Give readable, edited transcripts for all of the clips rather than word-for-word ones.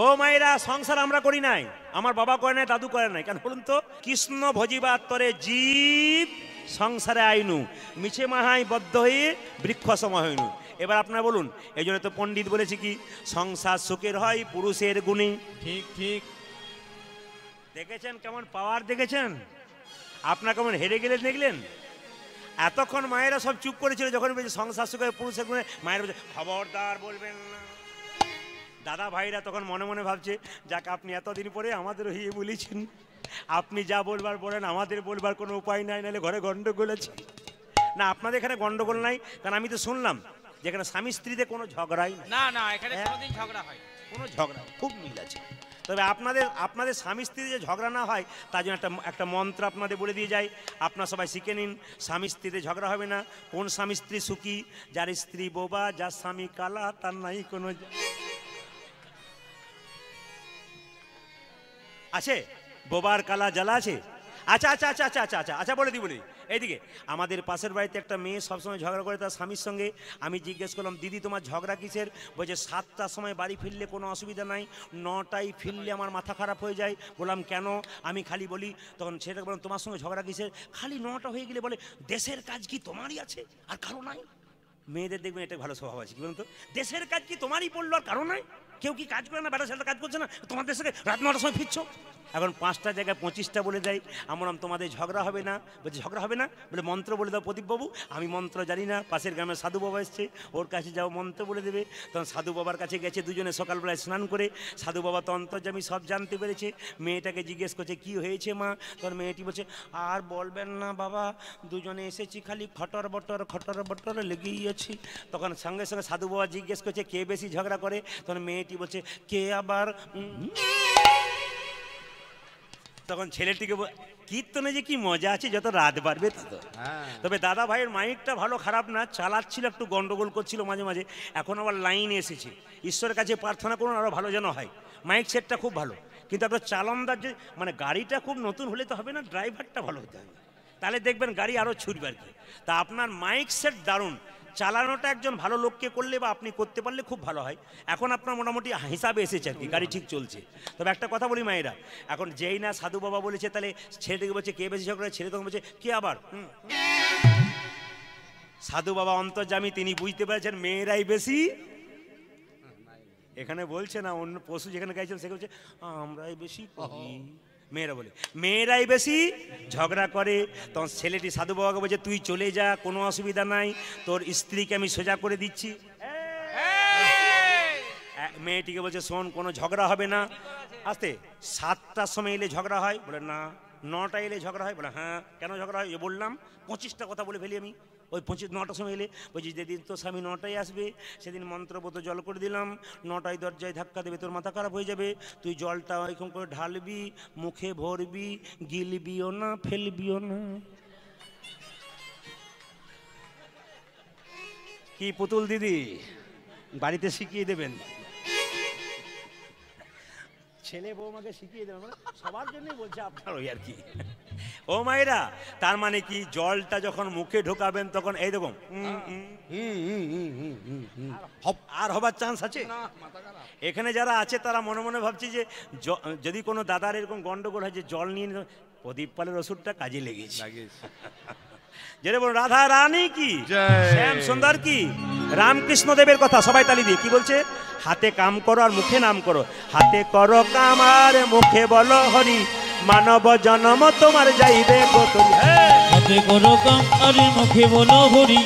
ও মায়েরা, সংসার আমরা করি নাই, আমার বাবা করে নাই, দাদু করে নাই। কেন বলুন তো? কৃষ্ণ ভজিবার তরে জীব সংসারে আইনু, মিছে মাহাই বদ্ধ হয়ে বৃক্ষ সম হইনু। এবার আপনারা বলুন, এই জন্য তো পণ্ডিত বলেছে কি, সংসার সুখের হয় পুরুষের গুণে। ঠিক ঠিক। দেখেছেন কেমন পাওয়ার, দেখেছেন আপনার কেমন হেরে গেলেন, দেখলেন? এতক্ষণ মায়েরা সব চুপ করেছিল, যখন বলছে সংসার সুখের পুরুষের গুণে, মায়েরা বলছে খবরদার বলবেন না। দাদা ভাইরা তখন মনে মনে ভাবছে, যাক আপনি এতদিন পরে আমাদের হয়ে বলেছেন, আপনি যা বলবার বলেন, আমাদের বলবার কোনো উপায় নাই, নাহলে ঘরে গন্ডগোল আছে। না, আপনাদের এখানে গন্ডগোল নাই, কারণ আমি তো শুনলাম যেখানে স্বামী স্ত্রীতে কোনো ঝগড়াই না না, এখানে কোনোদিন ঝগড়া হয়, কোনো ঝগড়া, খুব মিল আছে। তবে আপনাদের স্বামী স্ত্রী যে ঝগড়া না হয় তার জন্য একটা মন্ত্র আপনাদের বলে দিয়ে যায়, আপনারা সবাই শিখে নিন। স্বামী স্ত্রীতে ঝগড়া হবে না। কোন স্বামী স্ত্রী সুখী? যার স্ত্রী বোবা, যার স্বামী কালা, তার নাই কোনো আছে। বোবার কালা জ্বালা আছে? আচ্ছা আচ্ছা আচ্ছা আচ্ছা আচ্ছা আচ্ছা আচ্ছা, বলে দিই। এইদিকে আমাদের পাশের বাড়িতে একটা মেয়ে সবসময় ঝগড়া করে তার স্বামীর সঙ্গে। আমি জিজ্ঞেস করলাম, দিদি তোমার ঝগড়া কিসের? বলছে 7টার সময় বাড়ি ফিরলে কোনো অসুবিধা নাই, 9টায় ফিরলে আমার মাথা খারাপ হয়ে যায়। বললাম কেন? আমি খালি বলি, তখন সেটাকে বললাম তোমার সঙ্গে ঝগড়া কিসের? খালি 9টা হয়ে গেলে বলে দেশের কাজ কি তোমারই আছে আর কারো নাই। মেয়েদের দেখবেন এটা ভালো স্বভাব আছে, কি বলুন তো? দেশের কাজ কি তোমারই পড়লো আর কারো নাই? কেউ কি কাজ করে না? বেটা ছেলেটা কাজ করছে না, তোমার দেশে রাত 9টার সময় ফিরছো। এখন 5টা জায়গায় 25টা বলে দেয়। আমরা তোমাদের ঝগড়া হবে না। বলছে ঝগড়া হবে না? বলে মন্ত্র বলে দাও প্রদীপবাবু। আমি মন্ত্র জানি না, পাশের গ্রামের সাধু বাবা এসছে, ওর কাছে যাও, মন্ত্র বলে দেবে। তখন সাধু বাবার কাছে গেছে, দুজনে সকালবেলায় স্নান করে। সাধু বাবা তো অন্তর্যামী, সব জানতে পেরেছে। মেয়েটাকে জিজ্ঞেস করছে কি হয়েছে মা? তখন মেয়েটি বলছে আর বলবেন না বাবা, দুজনে এসেছি, খালি খটর বটর লেগেই আছি। তখন সঙ্গে সঙ্গে সাধু বাবা জিজ্ঞেস করছে কে বেশি ঝগড়া করে? তখন মেয়েটি বলছে কে আবার। তখন ছেলেটিকে কীর্তনে যে কি মজা আছে, যত রাত বাড়বে তত। তবে দাদা ভাইয়ের মাইকটা ভালো খারাপ না, চালাচ্ছিল, একটু গন্ডগোল করছিল মাঝে মাঝে। এখন আবার লাইনে এসেছে, ঈশ্বরের কাছে প্রার্থনা করুন আরও ভালো যেন হয়। মাইক সেটটা খুব ভালো, কিন্তু আপনার চালনদার যে মানে গাড়িটা খুব নতুন হলে তো হবে না, ড্রাইভারটা ভালো হতে হবে, তাহলে দেখবেন গাড়ি আরও ছুটবে আর কি। তা আপনার মাইক সেট দারুণ, চালানোটা একজন ভালো লোককে করলে বা আপনি করতে পারলে খুব ভালো হয়। এখন আপনার মোটামুটি হিসাবে এসেছে আর কি, গাড়ি ঠিক চলছে। তবে একটা কথা বলি মায়েরা, এখন যেই না সাধু বাবা বলেছে, তাহলে ছেলেটিকে বলছে কে বেশি ঝগড়া? ছেলে তখন বলছে কে আবার। সাধু বাবা অন্তর্যামী, তিনি বুঝতে পেরেছেন মেয়েরাই বেশি। এখানে বলছে না, অন্য পশু যেখানে গাইছেন সেখানে বলছে আমরাই বেশি করি। মেয়েরা বলে মেয়েরাই বেশি ঝগড়া করে। তখন ছেলেটি সাধু বাবাকে বলছে তুই চলে যা, কোনো অসুবিধা নাই, তোর স্ত্রীকে আমি সোজা করে দিচ্ছি। মেয়েটিকে বলছে শোন, কোনো ঝগড়া হবে না, আস্তে। 7টার সময় এলে ঝগড়া হয়? বলে না। 9টায় এলে ঝগড়া হয়? বলে হ্যাঁ। কেন ঝগড়া হয়? বললাম 25টা কথা বলে ফেলি আমি। ওই 9টার সময় এলে বলছি যেদিন তোর স্বামী 9টায় আসবে সেদিন মন্ত্রবোধ জল করে দিলাম, 9টায় দরজায় ধাক্কা দেবে, তোর মাথা খারাপ হয়ে যাবে। তুই জলটা ওইরকম করে ঢালবি, মুখে ভরবি, গিলবিও না, ফেলবিও না। কি পুতুল দিদি, বাড়িতে শিখিয়ে দেবেন, ছেলে বৌমাকে শিখিয়ে দেবেন, সবার জন্যই বলছে আপনার ওই আর কি। ও মায়েরা, তার মানে কি জলটা যখন মুখে ঢোকাবেন তখন এই দেখুন আর হবার চান্স আছে। এখানে যারা আছে তারা মনে মনে ভাবছে যে যদি কোনো দাদার এরকম গন্ডগোল হয় যে জল নিয়ে প্রদীপ পালের ওষুধটা কাজে লেগেছে। যেটা বল রাধা রানী কি, শ্যাম সুন্দর কি, রামকৃষ্ণ দেবের কথা সবাই তালি দিয়ে কি বলছে? হাতে কাম করো আর মুখে নাম করো। হাতে করো কাম আর মুখে বলো হরি, মানব জন্ম তোমার যাইবে গোতরি। হাতে করো কাম আর মুখে বলো হরি,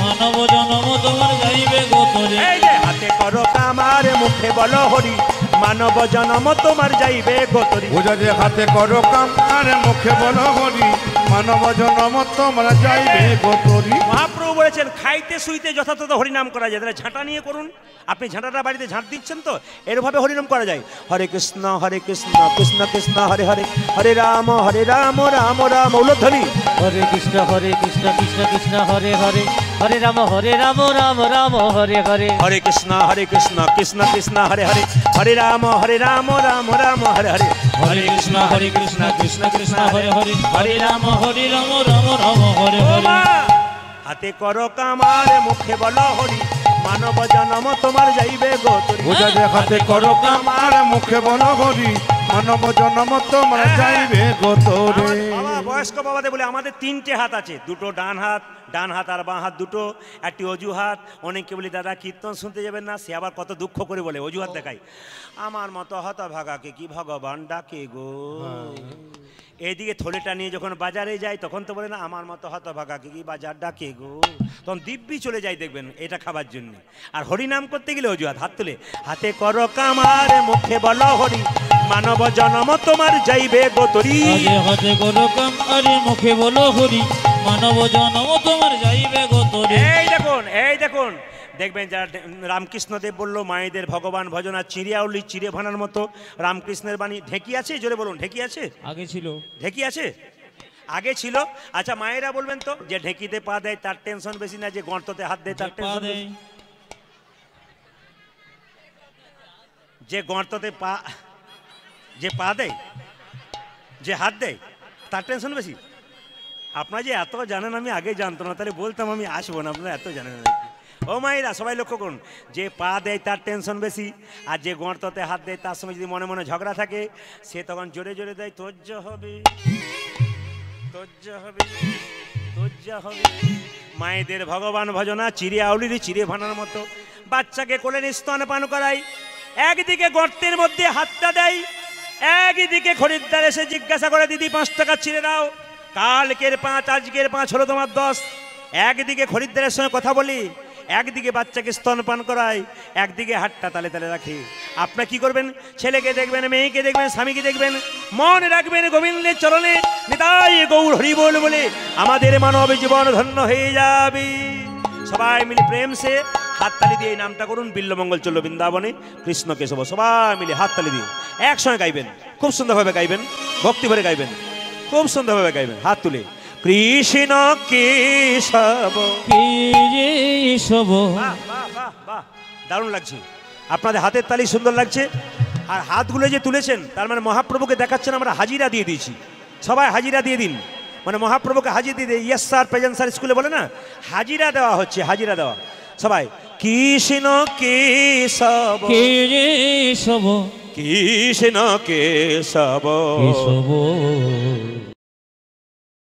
মানব জন্ম তোমার যাইবে গোতরি। এই যে হাতে করো কাম আর মুখে বলো হরি, মানব জন্ম তোমার যাইবে গোতরি। বুঝা যে হাতে করো কাম আর মুখে বলো হরি, মানব জন্ম তোমার যাইবে গোতরি। মহাপ্রভু বলেছেন খাইতে শুইতে যথাযথ হরিনাম করা যায়, তাহলে ঝাঁটা নিয়ে করুন। আপনি ঝাঁটাটা বাড়িতে ঝাঁট দিচ্ছেন তো, এরভাবে হরিনাম করা যায়। হরে কৃষ্ণ কৃষ্ণ কৃষ্ণ হরে হরে, হরে রাম রাম রাম উলধ্বনি। হরে কৃষ্ণ কৃষ্ণ কৃষ্ণ হরে হরে, হরে রাম রাম রাম হরে হরে। হরে কৃষ্ণ কৃষ্ণ কৃষ্ণ হরে হরে, হরে রাম রাম রাম হরে হরে। হরে কৃষ্ণ কৃষ্ণ কৃষ্ণ হরে হরে, হরে রাম রাম রাম হরে হরে। হাতে করো কাম আর মুখে বলো হরি, মানব জনম তোমার যাইবে গো তরি। পূজা যে হাতে করো কাম আর মুখে বলো হরি মানব জনম তোমরা যাইবে গো তোরে। বাবা বয়স্ক বাবাদের বলে আমাদের 3টে হাত আছে, দুটো ডান হাত আর বাঁ হাত দুটো, একটি অজুহাত। অনেকে বলি দাদা কীর্তন শুনতে যাবেন না, সে আবার কত দুঃখ করে বলে অজুহাত দেখাই। আমার মতো হতভাগাকে কি ভগবান ডাকে গো। এইদিকে থলেটা নিয়ে যখন বাজারে যাই তখন তো বলে না আমার মতো হতভাগাকে কি বাজার ডাকে গো, তখন দিব্যি চলে যাই দেখবেন এটা খাবার জন্য। আর হরিনাম করতে গেলে অজুহাত, হাত তুলে হাতে করো কামার মুখে বলো হরি মানব জনম তোমার যাইবে গো তরি। হাতে করো কাম আরে মুখে বলো হরি মানব জনম তোমার যাইবে গো তরি। এই দেখুন দেখবেন যারা রামকৃষ্ণদেব বললো মায়েদের ভগবান ভজনা চিড়িয়াউলি চিড়ে ভানার মতো রামকৃষ্ণের বাণী। ঢেকি আছে জোরে বলুন, ঢেকি আছে? আগে ছিল, ঢেকি আছে আগে ছিল। আচ্ছা মায়েরা বলবেন তো যে ঢেকিতে পা দেয় তার টেনশন বেশি না যে গর্ততে হাত দেয় তার টেনশন বেশি? যে গর্ততে পা যে পা দেয় যে হাত দেয় তার টেনশন বেশি? আপনারা যে এত জানেন আমি আগে জানতো না, তাহলে বলতাম আমি আসবো না, আপনারা এত জানেন না। ও মায়েরা সবাই লক্ষ্য করুন, যে পা দেয় তার টেনশন বেশি, আর যে গর্ততে হাত দেয় তার সঙ্গে যদি মনে মনে ঝগড়া থাকে সে তখন জোরে জোরে দেয় তোজ্জ হবে তোজ্জ হবে তোজ্জ হবে। মায়েদের ভগবান ভজনা চিড়ে আউলির চিড়ে ভানার মতো। বাচ্চাকে কোলে নিয়ে স্তন পান করাই, একদিকে গর্তের মধ্যে হাতটা দেয়, একদিকে খরিদ্দার এসে জিজ্ঞাসা করে দিদি 5 টাকা ছিঁড়ে দাও, কালকের 5 আজকের 5 হলো তোমার 10। একদিকে খরিদ্দারের সঙ্গে কথা বলি, একদিকে বাচ্চাকে স্তনপান করায়, একদিকে হাতটা তালে তালে রাখি। আপনারা কি করবেন? ছেলেকে দেখবেন, মেয়েকে দেখবেন, স্বামীকে দেখবেন, মন রাখবেন গোবিন্দের চরণে, নিতাই গৌর হরি বল বলে আমাদের মানব জীবন ধন্য হয়ে যাবে। সবাই মিলে প্রেম সে হাততালি দিয়ে এই নামটা করুন, বিল্লমঙ্গল চলল বৃন্দাবনে কৃষ্ণ কেশব। সবাই মিলে হাততালি দিয়ে একসঙ্গে গাইবেন, খুব সুন্দরভাবে গাইবেন, ভক্তি ভরে গাইবেন, খুব সুন্দরভাবে গাইবেন। হাত তুলে কৃষ্ণ কেশব কেশব। বাহ বাহ বাহ বাহ, দারুণ লাগছে, আপনাদের হাতের তালি সুন্দর লাগছে। আর হাতগুলো যে তুলেছেন তার মানে মহাপ্রভুকে দেখাচ্ছেন আমরা হাজিরা দিয়ে দিয়েছি। সবাই হাজিরা দিয়ে দিন, মানে মহাপ্রভুকে হাজিরা দিয়ে দিই। ইয়েস স্যার প্রেজেন্ট স্যার স্কুলে বলে না, হাজিরা দেওয়া হচ্ছে, হাজিরা দেওয়া। সবাই কৃষ্ণ কেশব কেশব কৃষ্ণ কেশব কেশব